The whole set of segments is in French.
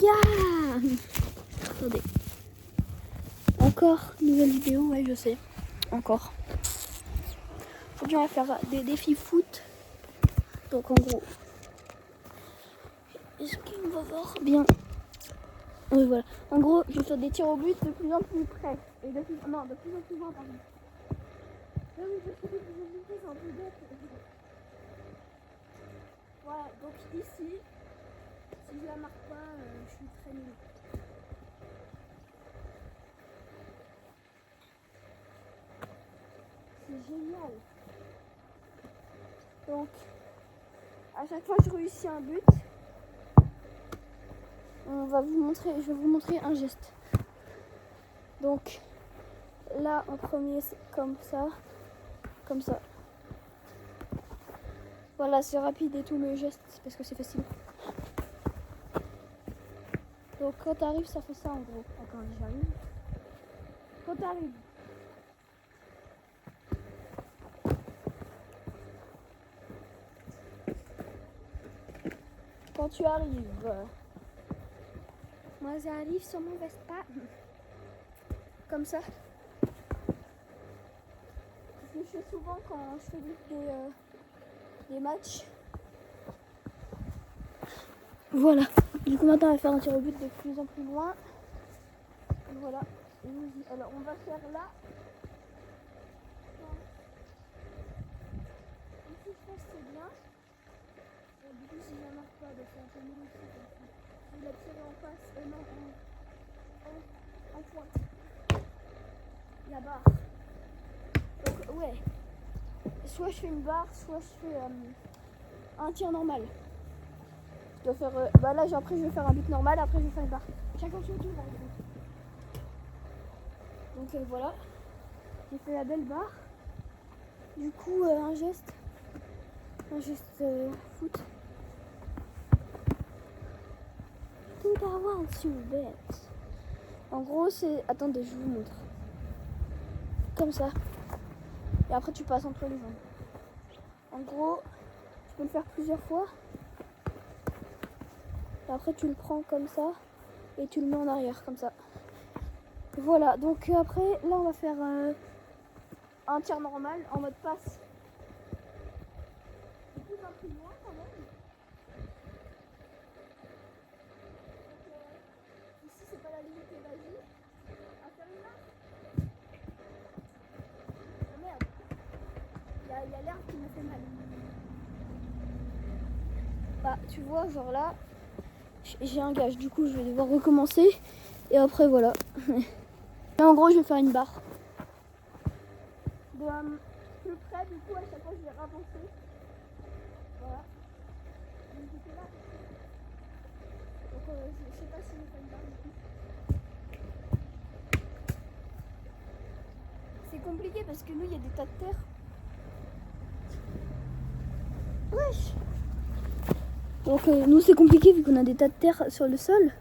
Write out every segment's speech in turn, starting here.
gars! Attendez. Encore nouvelle vidéo, ouais je sais. Encore. Aujourd'hui on va faire des défis foot. Donc en gros. Est-ce qu'on va voir bien? Oui voilà. En gros, je vais faire des tirs au but de plus en plus près. Et de plus en plus loin pardon. Ah oui, je sais que c'est un peu bête. Voilà, donc ici, si je la marque pas, je suis très nulle. C'est génial. Donc, à chaque fois que je réussis un but, je vais vous montrer un geste. Donc, là en premier, c'est comme ça, comme ça. Voilà, c'est rapide et tout le geste, parce que c'est facile. Donc, quand t'arrives, ça fait ça en gros. Attends, j'arrive. Quand t'arrives. Quand tu arrives. Moi, j'arrive sur mon Vespa. Comme ça. Ce que je fais souvent quand je fais des matchs. Voilà. Du coup, maintenant, on va faire un tir au but de plus en plus loin. Voilà. Alors, on va faire là. Ici, je pense que c'est bien. Du coup, si je la marque pas, c'est un peu mieux aussi. Je vais la tirer en face. Non, en pointe. La barre. Donc, ouais. Soit je fais une barre, soit je fais un tir normal. Je dois faire. Là, après, je vais faire un but normal, après, je vais faire une barre. Chacun son tour. Donc, voilà. J'ai fait la belle barre. Du coup, un geste foot. Tout I want you bet. En gros, c'est. Attendez, je vous montre. Comme ça. Et après, tu passes entre les jambes. En gros, tu peux le faire plusieurs fois. Et après, tu le prends comme ça. Et tu le mets en arrière, comme ça. Voilà, donc après, là, on va faire un tir normal en mode passe. Du coup, un peu loin quand même. Donc, ici, c'est pas la limite, vas-y. On va faire une marque. Oh merde. Il y a l'herbe qui me fait mal. Bah, tu vois, genre là, j'ai un gage. Du coup, je vais devoir recommencer. Et après, voilà. Et en gros, je vais faire une barre. De plus près, du coup, à chaque fois, je vais avancer. Voilà. Donc, j'étais là. Donc, je sais pas si je vais faire une barre du coup. C'est compliqué parce que nous, il y a des tas de terre. Wesh! Donc, nous, c'est compliqué vu qu'on a des tas de terre sur le sol.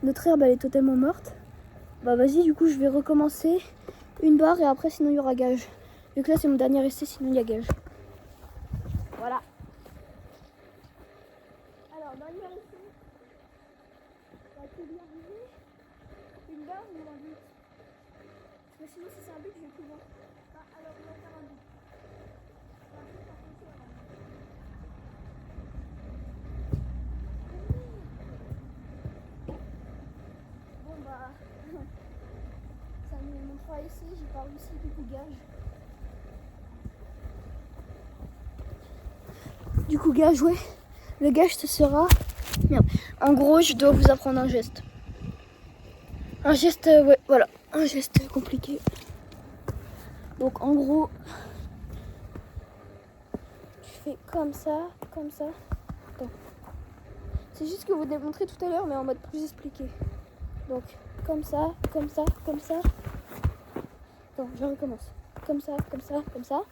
Notre herbe, elle est totalement morte. Bah, vas-y, du coup, je vais recommencer une barre et après, sinon, il y aura gage. Vu que là, c'est mon dernier essai, sinon, il y a gage. Voilà. Alors, dernier essai. Tu bien arriver. Une barre ou un but? Parce que sinon, si c'est un but, je vais plus loin. Alors, on va faire un but. Bon, bah. Ça me montrera ici, j'ai pas réussi, du coup, gage. Du coup, gage, ouais. Le gage, ce sera. Merde. En gros, je dois vous apprendre un geste. Un geste, ouais, voilà. Un geste compliqué. Donc, en gros, tu fais comme ça, comme ça. Attends. C'est juste ce que vous démontrez tout à l'heure, mais en mode plus expliqué. Donc, comme ça, comme ça, comme ça. Attends, je recommence. Comme ça, comme ça, comme ça.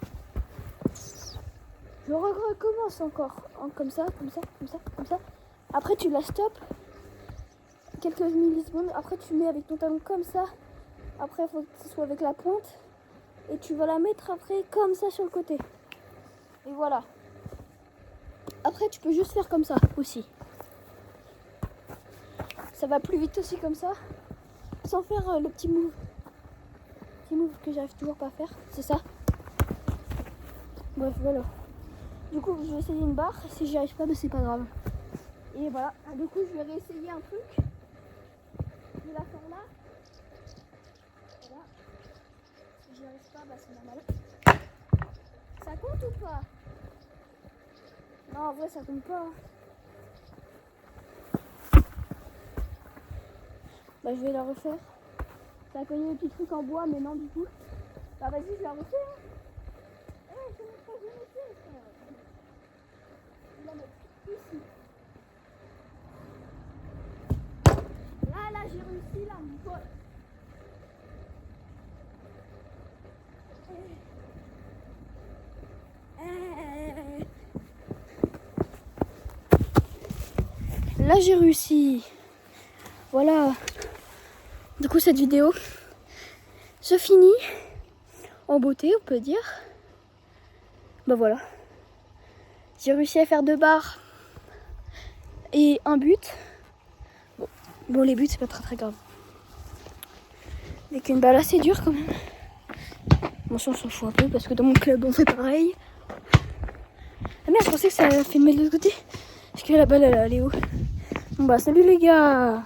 Je recommence encore. Comme ça, comme ça, comme ça, comme ça. Après, tu la stops. Quelques millisecondes. Après, tu mets avec ton talon comme ça. Après, il faut que ce soit avec la pointe. Et tu vas la mettre après comme ça sur le côté. Et voilà. Après, tu peux juste faire comme ça aussi. ça va plus vite aussi comme ça. Sans faire le petit move. Petit move que j'arrive toujours pas à faire. C'est ça. Bref, voilà. Du coup, je vais essayer une barre. Si j'y arrive pas, c'est pas grave. Et voilà. Du coup, je vais réessayer un truc. Je vais la faire là. Voilà. Si j'y arrive pas, c'est normal. Ça compte ou pas? Non, en vrai, ça compte pas. Je vais la refaire. Ça a cogné le petit truc en bois, mais non du tout. Vas-y, je la refais. Je vais mettre pas ici. Je vais la mettre ici. Là, j'ai réussi, là, mon pote. Là, j'ai réussi. Voilà. Du coup, cette vidéo se finit en beauté, on peut dire. Voilà. J'ai réussi à faire 2 barres et un but. Bon, les buts, c'est pas très grave. Avec une balle assez dure quand même. Bon, ça, on s'en fout un peu parce que dans mon club, on fait pareil. Ah merde, je pensais que ça filmait de l'autre côté. Parce que la balle, elle est où? Bon, salut les gars!